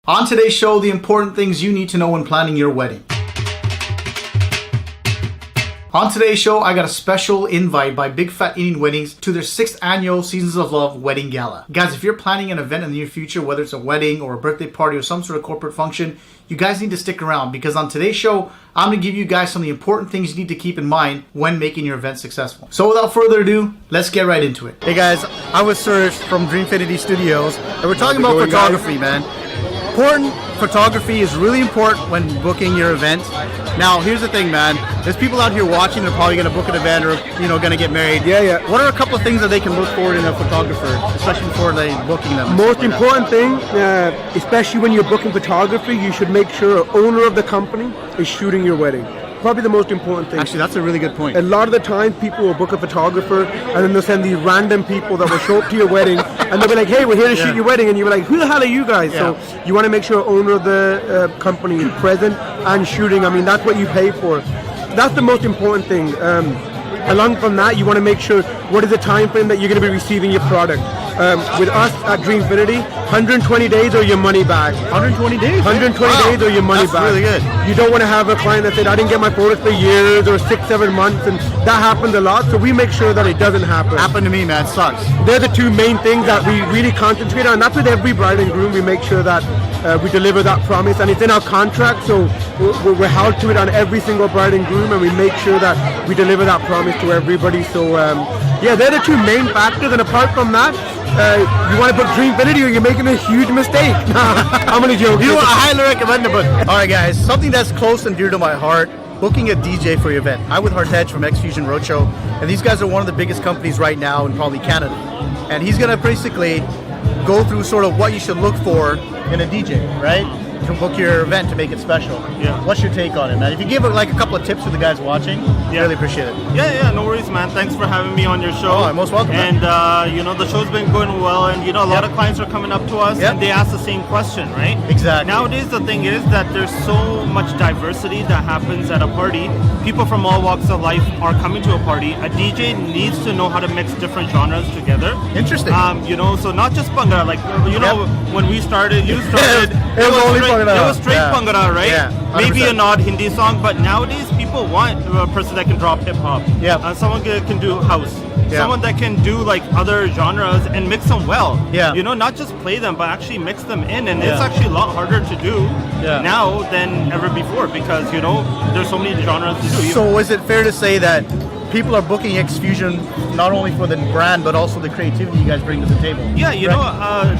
On today's show, the important things you need to know when planning your wedding. On today's show, I got a special invite by Big Phat Indian Weddings to their 6th annual Seasons of Love Wedding Gala. Guys, if you're planning an event in the near future, whether it's a wedding or a birthday party or some sort of corporate function, you guys need to stick around because on today's show, I'm going to give you guys some of the important things you need to keep in mind when making your event successful. So without further ado, let's get right into it. Hey guys, I'm with Serge from Dreamfinity Studios, and we're talking about photography, man. Photography is really important when booking your event. Now, here's the thing, man. There's people out here watching. They're probably going to book an event or, going to get married. Yeah. What are a couple of things that they can look for in a photographer, especially before they booking them? Most important thing, especially when you're booking photography, you should make sure an owner of the company is shooting your wedding. Probably the most important thing. Actually, that's a really good point. A lot of the time, people will book a photographer and then they'll send these random people that will show up to your wedding and they'll be like, hey, we're here to shoot your wedding. And you're like, who the hell are you guys? So you want to make sure owner of the company is present and shooting. I mean, that's what you pay for. That's the most important thing. Along from that, you want to make sure what is the time frame that you're going to be receiving your product. With us at Dreamfinity, 120 days or your money back. 120 days? 120 days or your money That's back. That's really good. You don't want to have a client that said, I didn't get my photos for years or 6-7 months, and that happens a lot, so we make sure that it doesn't happen. Happened to me, man. It sucks. They're the two main things that we really concentrate on, and that's with every bride and groom. We make sure that we deliver that promise, and it's in our contract, so we're held to it on every single bride and groom, and we make sure that we deliver that promise to everybody. So they're the two main factors, and apart from that, you want to book Dreamfinity or you're making a huge mistake. I'm only joking. I highly recommend it, but alright guys, something that's close and dear to my heart, booking a DJ for your event. I'm with Hartej from X Fusion Roadshow, and these guys are one of the biggest companies right now in probably Canada. And he's going to basically go through sort of what you should look for in a DJ, right? To book your event to make it special. Yeah. What's your take on it, man? If you give like a couple of tips for the guys watching, really appreciate it. Yeah, no worries, man. Thanks for having me on your show. Oh, most welcome. And the show's been going well, and a lot of clients are coming up to us and they ask the same question, right? Exactly. Nowadays, the thing is that there's so much diversity that happens at a party. People from all walks of life are coming to a party. A DJ needs to know how to mix different genres together. Interesting. So not just Bhangra. Like, when we started, it was straight Bhangra, right? Yeah, maybe an odd Hindi song, but nowadays people want a person that can drop hip hop. Yeah. Someone can do house. Yeah. Someone that can do like other genres and mix them well. Yeah. Not just play them, but actually mix them in. And it's actually a lot harder to do now than ever before because, there's so many genres to do. So is it fair to say that people are booking X Fusion not only for the brand but also the creativity you guys bring to the table? Yeah,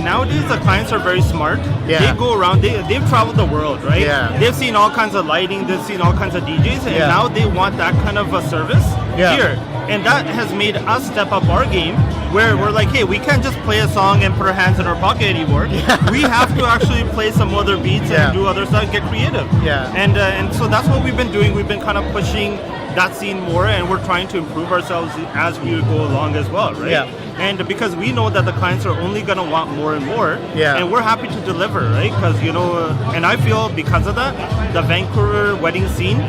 nowadays the clients are very smart. Yeah. They go around, they've traveled the world, right? Yeah. They've seen all kinds of lighting, they've seen all kinds of DJs, and now they want that kind of a service here. And that has made us step up our game where we're like, hey, we can't just play a song and put our hands in our pocket anymore. Yeah. We have to actually play some other beats and do other stuff, get creative. Yeah. And so that's what we've been doing. We've been kind of pushing that scene more, and we're trying to improve ourselves as we go along as well, right? Yeah. And because we know that the clients are only going to want more and more, and we're happy to deliver, right? Because, and I feel because of that, the Vancouver wedding scene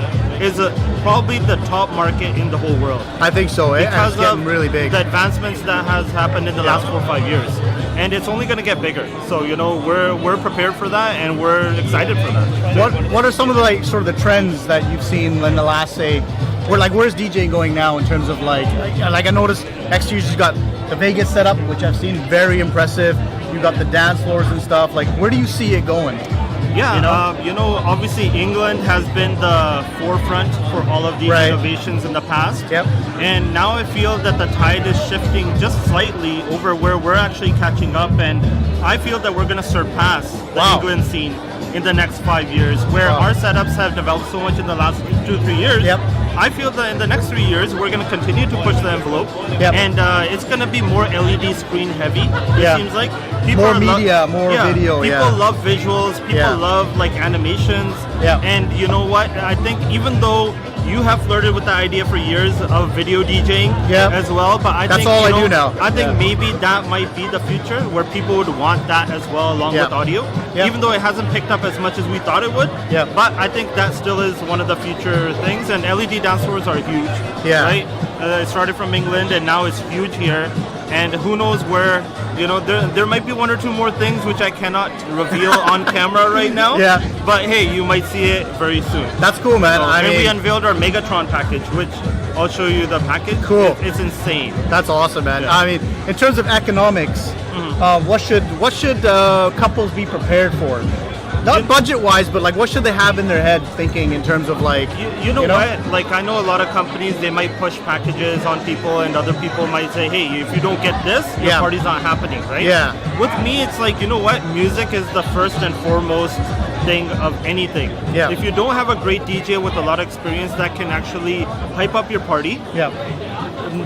is probably the top market in the whole world. I think so. Because it's getting really big. The advancements that has happened in the last 4 or 5 years. And it's only going to get bigger. So, we're prepared for that, and we're excited for that. What are some of the sort of the trends that you've seen in the last, say, where's DJing going now in terms of like I noticed X Fusion's got the Vegas setup, which I've seen very impressive. You got the dance floors and stuff. Like, where do you see it going? Yeah, obviously England has been the forefront for all of these innovations in the past. Yep. And now I feel that the tide is shifting just slightly over where we're actually catching up, and I feel that we're going to surpass the England scene in the next 5 years, where our setups have developed so much in the last 2-3 years. Yep. I feel that in the next 3 years, we're going to continue to push the envelope, and it's going to be more LED screen heavy, it seems like. More media, more video. People love visuals, people love like animations, and you know what? I think even though you have flirted with the idea for years of video DJing as well, but I that's think all I do now. I think maybe that might be the future where people would want that as well along with audio, even though it hasn't picked up as much as we thought it would. But I think that still is one of the future things, and LED dance floors are huge. Right? It started from England and now it's huge here. And who knows where, there might be one or two more things which I cannot reveal on camera right now. Yeah. But hey, you might see it very soon. That's cool, man. And we unveiled our Megatron package, which I'll show you the package. Cool. It's insane. That's awesome, man. Yeah. I mean, in terms of economics, what should couples be prepared for? Not budget-wise, but like what should they have in their head thinking in terms of like... You know what? Like I know a lot of companies, they might push packages on people and other people might say, hey, if you don't get this, your party's not happening, right? Yeah. With me, it's like, you know what? Music is the first and foremost thing of anything. Yeah. If you don't have a great DJ with a lot of experience that can actually hype up your party,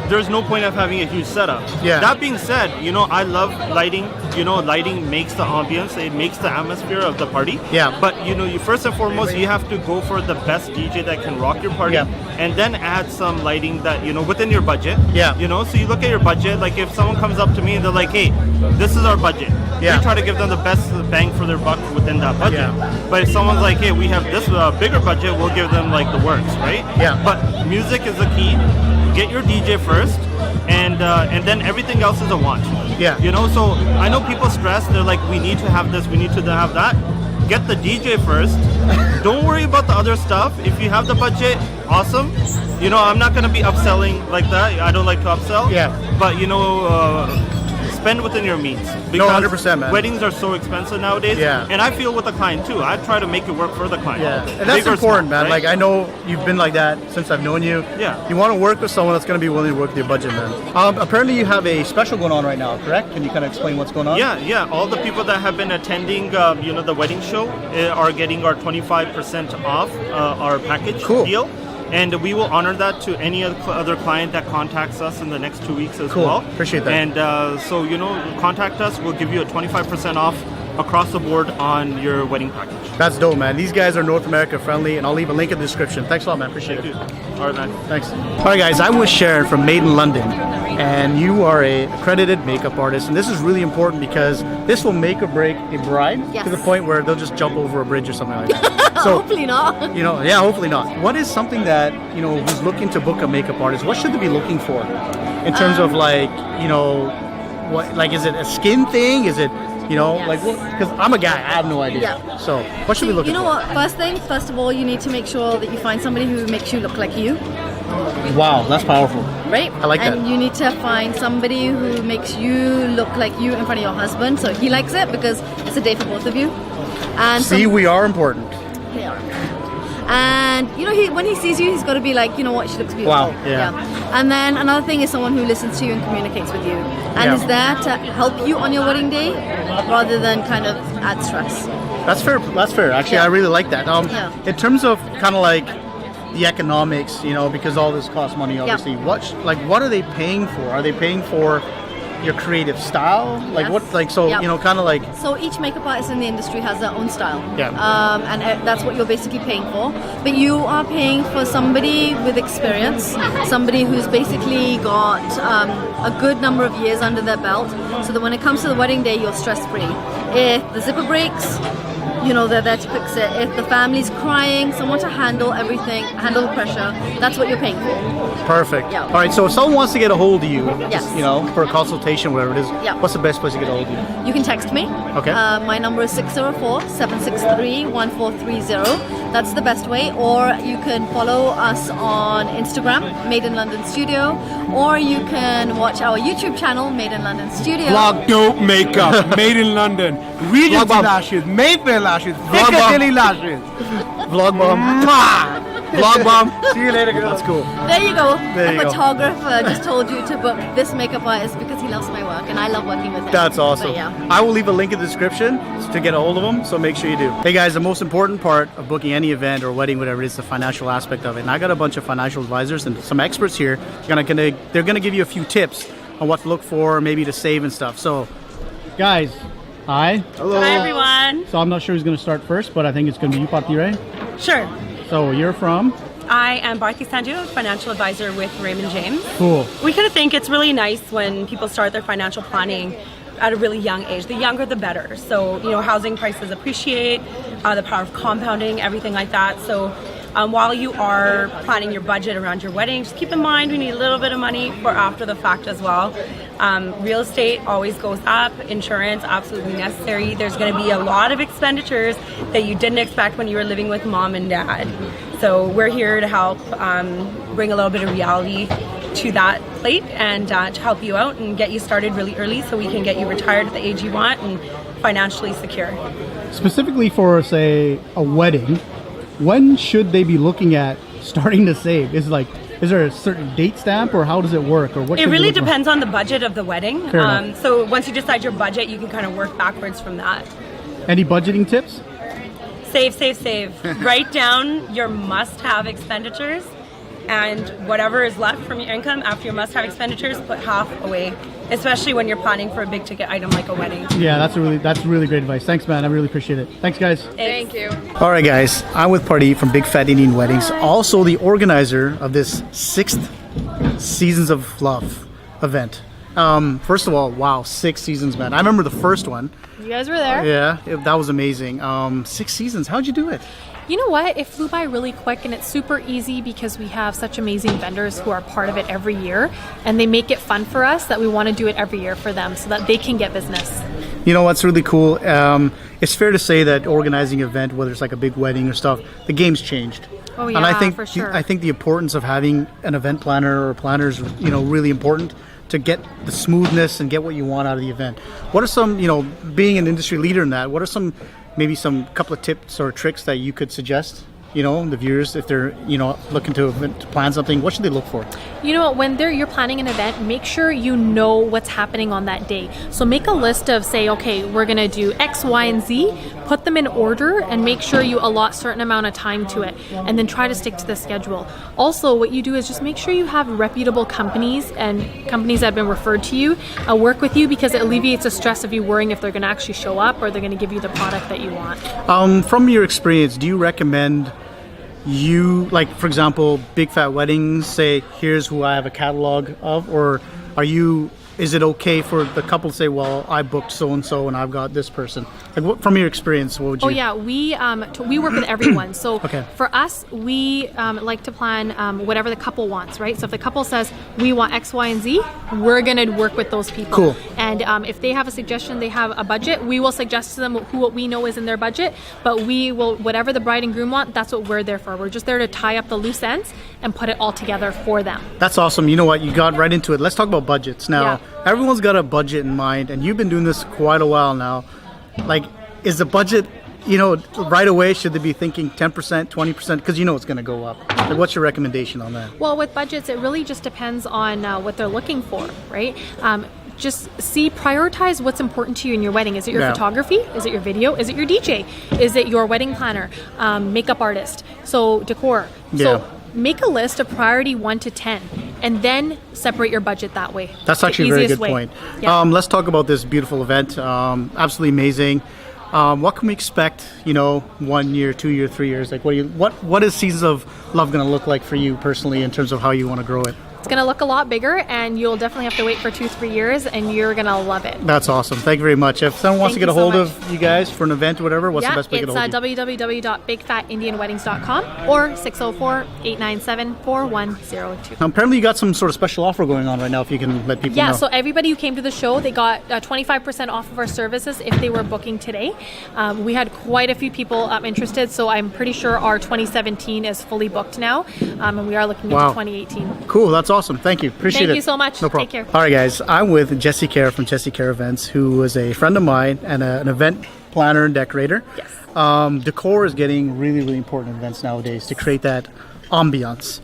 there's no point of having a huge setup. Yeah. That being said, I love lighting. Lighting makes the ambience, it makes the atmosphere of the party. Yeah. But you first and foremost, you have to go for the best DJ that can rock your party, and then add some lighting that within your budget. Yeah. So you look at your budget. Like if someone comes up to me and they're like, "Hey, this is our budget." Yeah. We try to give them the best bang for their buck within that budget. Yeah. But if someone's like, "Hey, we have this bigger budget," we'll give them like the works, right? Yeah. But music is the key. Get your DJ first, and then everything else is a want. Yeah. So I know people stress. They're like, we need to have this, we need to have that. Get the DJ first. Don't worry about the other stuff. If you have the budget, awesome. I'm not gonna be upselling like that. I don't like to upsell. Yeah. But spend within your means. Because 100%, man. weddings are so expensive nowadays. Yeah. And I feel with the client too. I try to make it work for the client. Yeah, and that's Big or important, small, man. right? Like I know you've been like that since I've known you. Yeah. You want to work with someone that's going to be willing to work with your budget, man. Apparently you have a special going on right now, correct? Can you kind of explain what's going on? Yeah. All the people that have been attending, the wedding show are getting our 25% off our package deal. And we will honor that to any other client that contacts us in the next 2 weeks as well. Appreciate that. And so, contact us. We'll give you a 25% off across the board on your wedding package. That's dope, man. These guys are North America friendly, and I'll leave a link in the description. Thanks a lot, man. Appreciate it. All right, man. Thanks. All right, guys. I'm with Sharon from Made in London, and you are a accredited makeup artist, and this is really important because this will make or break a bride to the point where they'll just jump over a bridge or something like that. So, hopefully not. Hopefully not. What is something that, who's looking to book a makeup artist, what should they be looking for in terms of like, what, like, is it a skin thing? Is it, like, because I'm a guy, I have no idea. Yeah. So, what should we look for? You know what? First of all, you need to make sure that you find somebody who makes you look like you. Wow, that's powerful. Right? I like that. And you need to find somebody who makes you look like you in front of your husband, so he likes it because it's a day for both of you. And we are important. They are. And when he sees you, he's got to be like, you know what, she looks beautiful. Wow, yeah. And then another thing is someone who listens to you and communicates with you, and is there to help you on your wedding day rather than kind of add stress. That's fair. That's fair. Actually, I really like that. In terms of kind of like the economics, because all this costs money, obviously. What are they paying for? Are they paying for your creative style? Like what? Like so, kind of like. So each makeup artist in the industry has their own style. Yeah. And that's what you're basically paying for. But you are paying for somebody with experience, somebody who's basically got a good number of years under their belt, so that when it comes to the wedding day, you're stress-free. If the zipper breaks, they're there to fix it. If the family's crying, someone to handle everything, handle the pressure, that's what you're paying for. Perfect. Yeah. All right, so if someone wants to get a hold of you, Yes. for a consultation, whatever it is, what's the best place to get a hold of you? You can text me. Okay. My number is 604-763-1430. That's the best way. Or you can follow us on Instagram, Made in London Studio. Or you can watch our YouTube channel, Made in London Studio. Vlog dope makeup, made in London. Regency lashes, Mayfair lashes, Piccadilly lashes. Vlog bomb. Vlog bomb. See you later, girl. That's cool. There you go. There you a go. photographer just told you to book this makeup artist because he loves my work and I love working with him. That's awesome. But yeah. I will leave a link in the description to get a hold of them, so make sure you do. Hey guys, the most important part of booking any event or wedding, whatever it is, the financial aspect of it. And I got a bunch of financial advisors and some experts here. They're gonna give you a few tips on what to look for, maybe to save and stuff. So, guys, hi. Hello. Hi, everyone. So I'm not sure who's gonna start first, but I think it's gonna be you, Pati, right? Sure. So you're from? I am Bharathi Sandhu, financial advisor with Raymond James. Cool. We kind of think it's really nice when people start their financial planning at a really young age. The younger, the better. So, housing prices appreciate, the power of compounding, everything like that. So While you are planning your budget around your wedding, just keep in mind we need a little bit of money for after the fact as well. Real estate always goes up, insurance absolutely necessary. There's going to be a lot of expenditures that you didn't expect when you were living with mom and dad. So we're here to help bring a little bit of reality to that plate and to help you out and get you started really early so we can get you retired at the age you want and financially secure. Specifically for, say, a wedding, when should they be looking at starting to save? Is there a certain date stamp, or how does it work, or what? It really depends on the budget of the wedding. So once you decide your budget, you can kind of work backwards from that. Any budgeting tips? Save. Write down your must-have expenditures, and whatever is left from your income after your must-have expenditures, put half away, especially when you're planning for a big-ticket item like a wedding. Yeah, that's really great advice. Thanks, man. I really appreciate it. Thanks, guys. Thank you. All right, guys. I'm with Party from Big Phat Indian Weddings, also the organizer of this 6th Seasons of Love event. First of all, wow, 6 seasons, man. I remember the first one. You guys were there. Yeah, that was amazing. 6 seasons. How'd you do it? You know what? It flew by really quick, and it's super easy because we have such amazing vendors who are part of it every year, and they make it fun for us that we want to do it every year for them so that they can get business. You know what's really cool? It's fair to say that organizing an event, whether it's like a big wedding or stuff, the game's changed. Oh yeah, and I think for sure. I think the importance of having an event planner or planners, really important to get the smoothness and get what you want out of the event. What are some, being an industry leader in that, what are some couple of tips or tricks that you could suggest, the viewers, if they're, looking to plan something, what should they look for? You know what, when you're planning an event, make sure you know what's happening on that day. So make a list of, say, okay, we're going to do X, Y, and Z, put them in order, and make sure you allot certain amount of time to it, and then try to stick to the schedule. Also, what you do is just make sure you have reputable companies and companies that have been referred to you work with you, because it alleviates the stress of you worrying if they're going to actually show up or they're going to give you the product that you want. From your experience, do you recommend for example, Big Phat Weddings say, here's who I have a catalog of, or is it okay for the couple to say, well, I booked so-and-so and I've got this person? From your experience, what would you... Oh yeah, we work with everyone. So okay. For us, we like to plan whatever the couple wants, right? So if the couple says, we want X, Y, and Z, we're going to work with those people. Cool. And if they have a suggestion, they have a budget, we will suggest to them what we know is in their budget, but we will, whatever the bride and groom want, that's what we're there for. We're just there to tie up the loose ends and put it all together for them. That's awesome. You know what? You got right into it. Let's talk about budgets. Now, everyone's got a budget in mind, and you've been doing this quite a while now. Is the budget, right away, should they be thinking 10%, 20%? Because it's going to go up. What's your recommendation on that? Well, with budgets, it really just depends on what they're looking for, right? Just prioritize what's important to you in your wedding. Is it your photography? Is it your video? Is it your DJ? Is it your wedding planner? Makeup artist? So decor. Yeah. So make a list of priority 1 to 10, and then separate your budget that way. That's actually a very good point. Yeah. Let's talk about this beautiful event. Absolutely amazing. What can we expect, 1 year, 2 year, 3 years? What is Seasons of Love going to look like for you personally in terms of how you want to grow it? It's going to look a lot bigger, and you'll definitely have to wait for 2-3 years, and you're going to love it. That's awesome. Thank you very much. If someone wants to get a hold of you guys for an event or whatever, what's the best way to get a hold of you? It's www.bigphatindianweddings.com or 604-897-4102. Apparently you got some sort of special offer going on right now, if you can let people know. Yeah, so everybody who came to the show, they got 25% off of our services if they were booking today. We had quite a few people interested, so I'm pretty sure our 2017 is fully booked now, and we are looking into 2018. Cool, that's awesome. Thank you. Appreciate it. Thank you so much. No problem. Take care. All right, guys. I'm with Jesse Kerr from Jesse Kerr Events, who is a friend of mine and an event planner and decorator. Yes. Decor is getting really, really important in events nowadays to create that ambiance.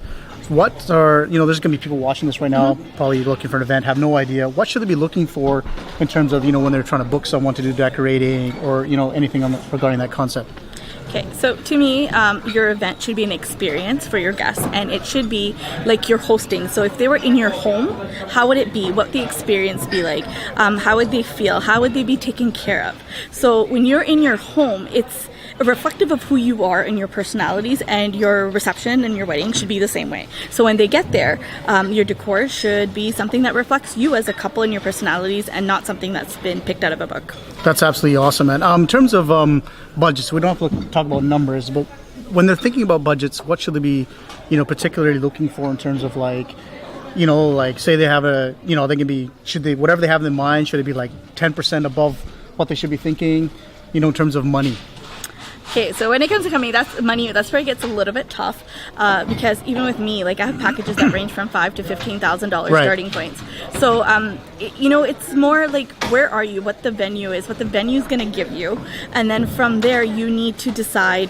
There's going to be people watching this right now, probably looking for an event, have no idea. What should they be looking for in terms of, when they're trying to book someone to do decorating or, anything regarding that concept? Okay, so to me, your event should be an experience for your guests, and it should be like you're hosting. So if they were in your home, how would it be? What would the experience be like? How would they feel? How would they be taken care of? So when you're in your home, it's reflective of who you are and your personalities, and your reception and your wedding should be the same way. So when they get there, your decor should be something that reflects you as a couple and your personalities, and not something that's been picked out of a book. That's absolutely awesome, man. In terms of budgets, we don't have to talk about numbers, but when they're thinking about budgets, what should they be, particularly looking for in terms of like, like say they have they can be, whatever they have in mind, should it be like 10% above what they should be thinking, in terms of money? Okay, so when it comes to coming, that's where it gets a little bit tough, because even with me, like I have packages that range from $5,000 to $15,000 starting points. So, it's more like where are you, what the venue is, what the venue is going to give you, and then from there you need to decide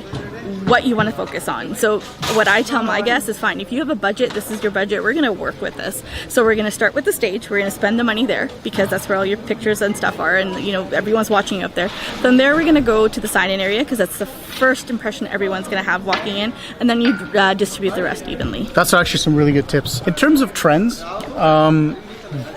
what you want to focus on. So what I tell my guests is fine, if you have a budget, this is your budget, we're going to work with this. So we're going to start with the stage, we're going to spend the money there because that's where all your pictures and stuff are, and everyone's watching you up there. From there we're going to go to the sign-in area because that's the first impression everyone's going to have walking in, and then you distribute the rest evenly. That's actually some really good tips. In terms of trends,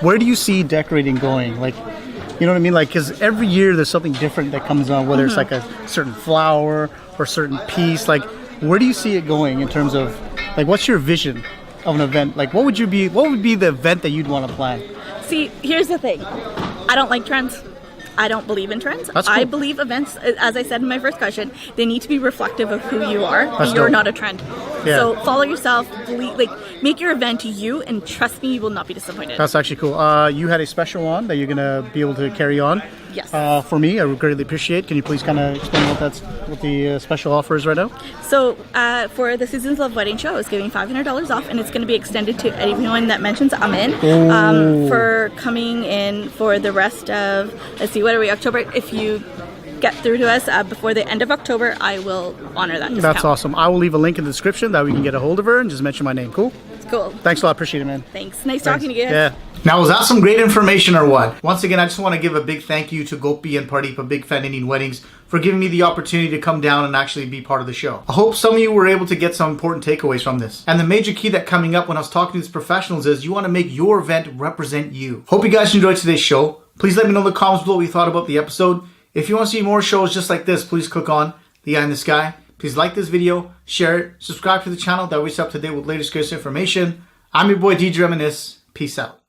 where do you see decorating going? Like, you know what I mean? Like, because every year there's something different that comes on, whether it's like a certain flower or certain piece. Like, where do you see it going in terms of, like, what's your vision of an event? Like, what would be the event that you'd want to plan? See, here's the thing. I don't like trends. I don't believe in trends. That's cool. I believe events, as I said in my first question, they need to be reflective of who you are. That's You're dope. not a trend. Yeah. So follow yourself, make your event you, and trust me, you will not be disappointed. That's actually cool. You had a special on that you're going to be able to carry on. Yes. For me, I would greatly appreciate. Can you please kind of explain what the special offer is right now? So for the Seasons Love Wedding Show, it's giving $500 off, and it's going to be extended to anyone that mentions Amin for coming in for the rest of, let's see, what are we, October? If you get through to us before the end of October, I will honor that discount. That's awesome. I will leave a link in the description that we can get a hold of her and just mention my name. Cool? Cool. Thanks a lot. Appreciate it, man. Thanks. Nice talking to you. Yeah. Now, was that some great information or what? Once again, I just want to give a big thank you to Gopi and Pardeep of Big Phat Indian Weddings for giving me the opportunity to come down and actually be part of the show. I hope some of you were able to get some important takeaways from this. And the major key that coming up when I was talking to these professionals is you want to make your event represent you. Hope you guys enjoyed today's show. Please let me know in the comments below what you thought about the episode. If you want to see more shows just like this, please click on the eye in the sky. Please like this video, share it, subscribe to the channel. That way you're up to date with latest greatest information. I'm your boy DJ Reminisce. Peace out.